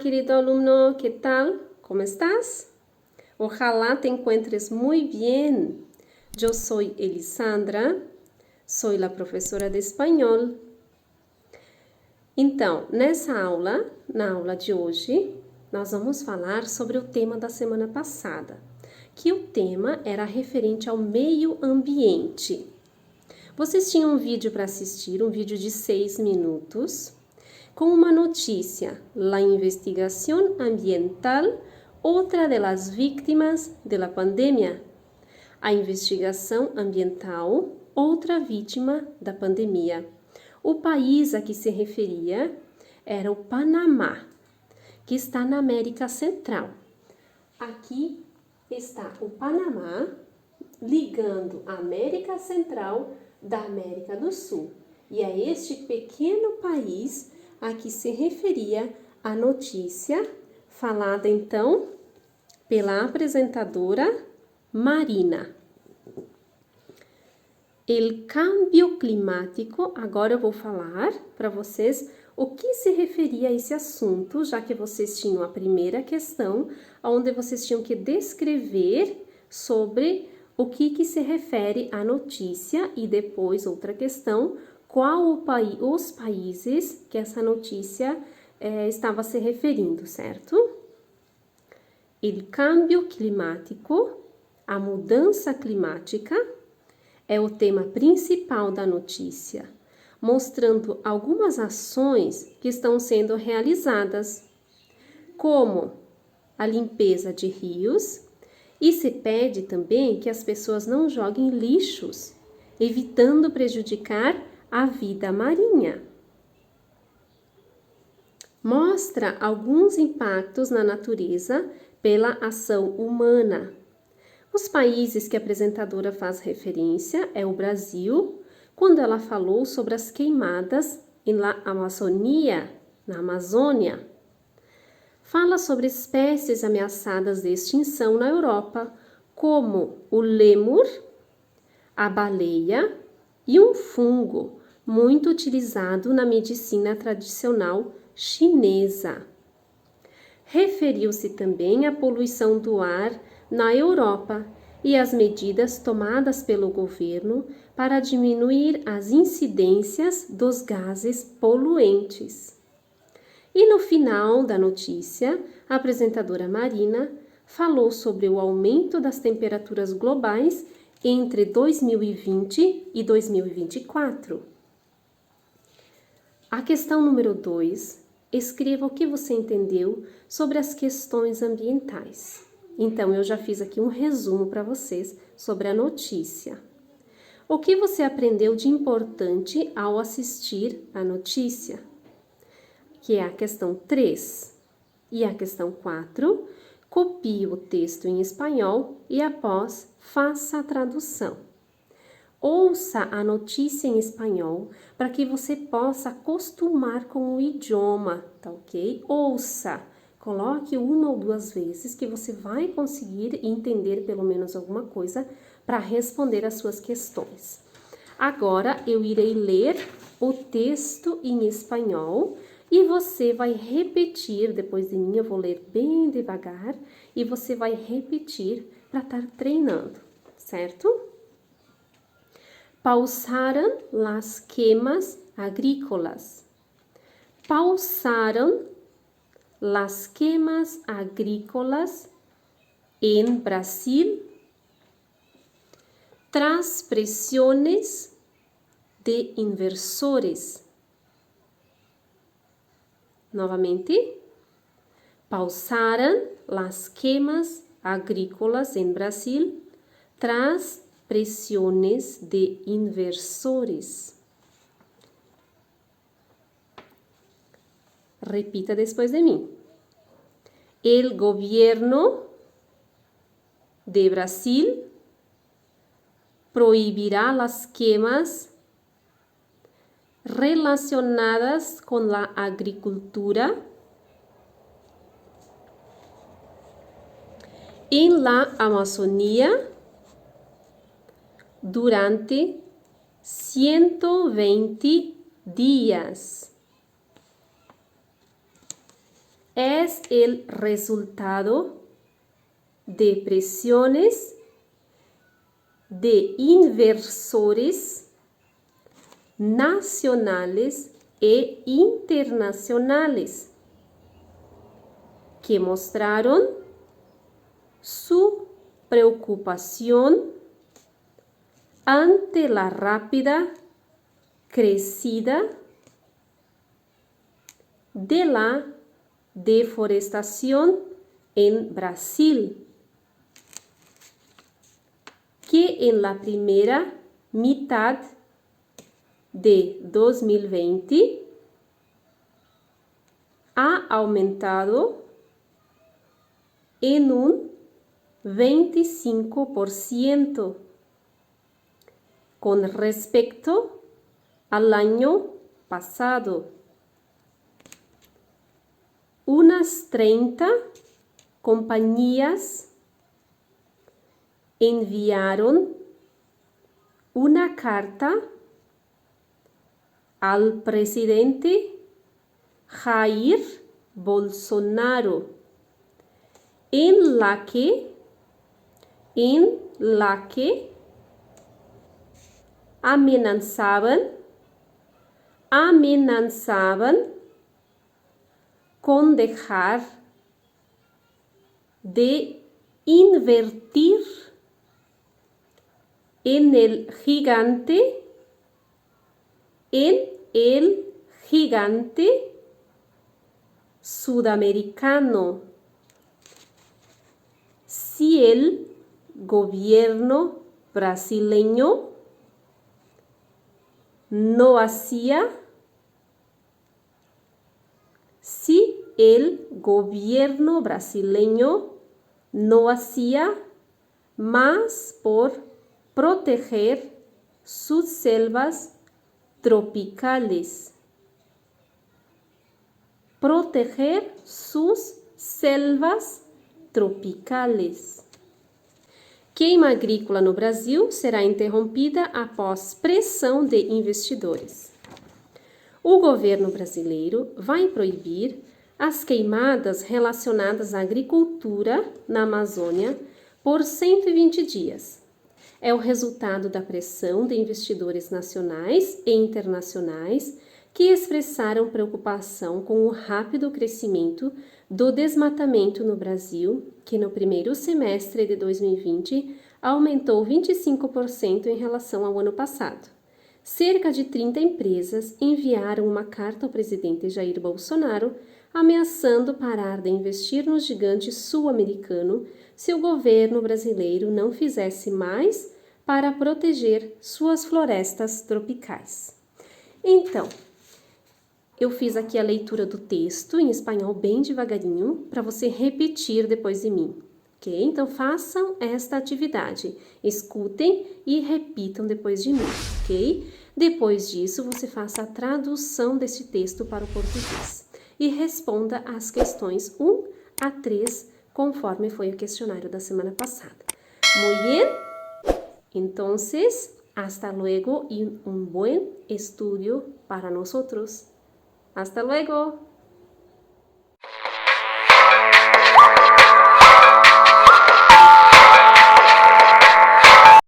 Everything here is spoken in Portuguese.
querido alumno, ¿qué tal? ¿Cómo estás? Ojalá te encuentres muy bien. Yo soy Elisandra, soy la professora de espanhol. Então, na aula de hoje, nós vamos falar sobre o tema da semana passada, que o tema era referente ao meio ambiente. Vocês tinham um vídeo para assistir, um vídeo de 6 minutos, com uma notícia, la investigación ambiental, outra de las víctimas de la pandemia. A investigação ambiental, outra vítima da pandemia. O país a que se referia era o Panamá, que está na América Central. Aqui está o Panamá ligando a América Central da América do Sul. E é este pequeno país a que se referia a notícia falada então pela apresentadora Marina. El cambio climático, agora eu vou falar para vocês o que se referia a esse assunto, já que vocês tinham a primeira questão, onde vocês tinham que descrever sobre o que se refere à notícia e depois outra questão, qual os países que essa notícia estava se referindo, certo? El cambio climático, a mudança climática, é o tema principal da notícia, mostrando algumas ações que estão sendo realizadas, como a limpeza de rios, e se pede também que as pessoas não joguem lixos, evitando prejudicar a vida marinha. Mostra alguns impactos na natureza pela ação humana. Os países que a apresentadora faz referência é o Brasil, quando ela falou sobre as queimadas na Amazônia. Fala sobre espécies ameaçadas de extinção na Europa, como o lêmur, a baleia e um fungo muito utilizado na medicina tradicional chinesa. Referiu-se também à poluição do ar na Europa e às medidas tomadas pelo governo para diminuir as incidências dos gases poluentes. E no final da notícia, a apresentadora Marina falou sobre o aumento das temperaturas globais entre 2020 e 2024. A questão número 2, escreva o que você entendeu sobre as questões ambientais. Então, eu já fiz aqui um resumo para vocês sobre a notícia. O que você aprendeu de importante ao assistir a notícia? Que é a questão 3. E a questão 4, copie o texto em espanhol e após faça a tradução. Ouça a notícia em espanhol para que você possa acostumar com o idioma, tá ok? Ouça, coloque uma ou duas vezes que você vai conseguir entender pelo menos alguma coisa para responder as suas questões. Agora eu irei ler o texto em espanhol e você vai repetir, depois de mim eu vou ler bem devagar e você vai repetir para estar treinando, certo? Pausaram las quemas agrícolas. Pausaram las quemas agrícolas en Brasil tras presiones de inversores. Novamente, pausaram las quemas agrícolas en Brasil tras presiones de inversores. Repita después de mí. El gobierno de Brasil prohibirá las quemas relacionadas con la agricultura en la Amazonía durante 120 días. es el resultado de presiones de inversores nacionales e internacionales que mostraron su preocupación ante la rápida crecida de la deforestación en Brasil, que en la primera mitad de 2020 ha aumentado en un 25% con respecto al año pasado. Unas 30 compañías enviaron una carta al presidente Jair Bolsonaro en la que amenazaban con dejar de invertir en el gigante sudamericano si el gobierno brasileño no hacía más por proteger sus selvas tropicales. Queima agrícola no Brasil será interrompida após pressão de investidores. O governo brasileiro vai proibir as queimadas relacionadas à agricultura na Amazônia por 120 dias. É o resultado da pressão de investidores nacionais e internacionais que expressaram preocupação com o rápido crescimento do desmatamento no Brasil, que no primeiro semestre de 2020 aumentou 25% em relação ao ano passado. Cerca de 30 empresas enviaram uma carta ao presidente Jair Bolsonaro ameaçando parar de investir no gigante sul-americano se o governo brasileiro não fizesse mais para proteger suas florestas tropicais. Então, eu fiz aqui a leitura do texto em espanhol bem devagarinho para você repetir depois de mim, ok? Então, façam esta atividade, escutem e repitam depois de mim, ok? Depois disso, você faça a tradução desse texto para o português e responda as questões 1 a 3, conforme foi o questionário da semana passada. Muy bien? Entonces, hasta luego y un buen estudio para nosotros. Hasta luego.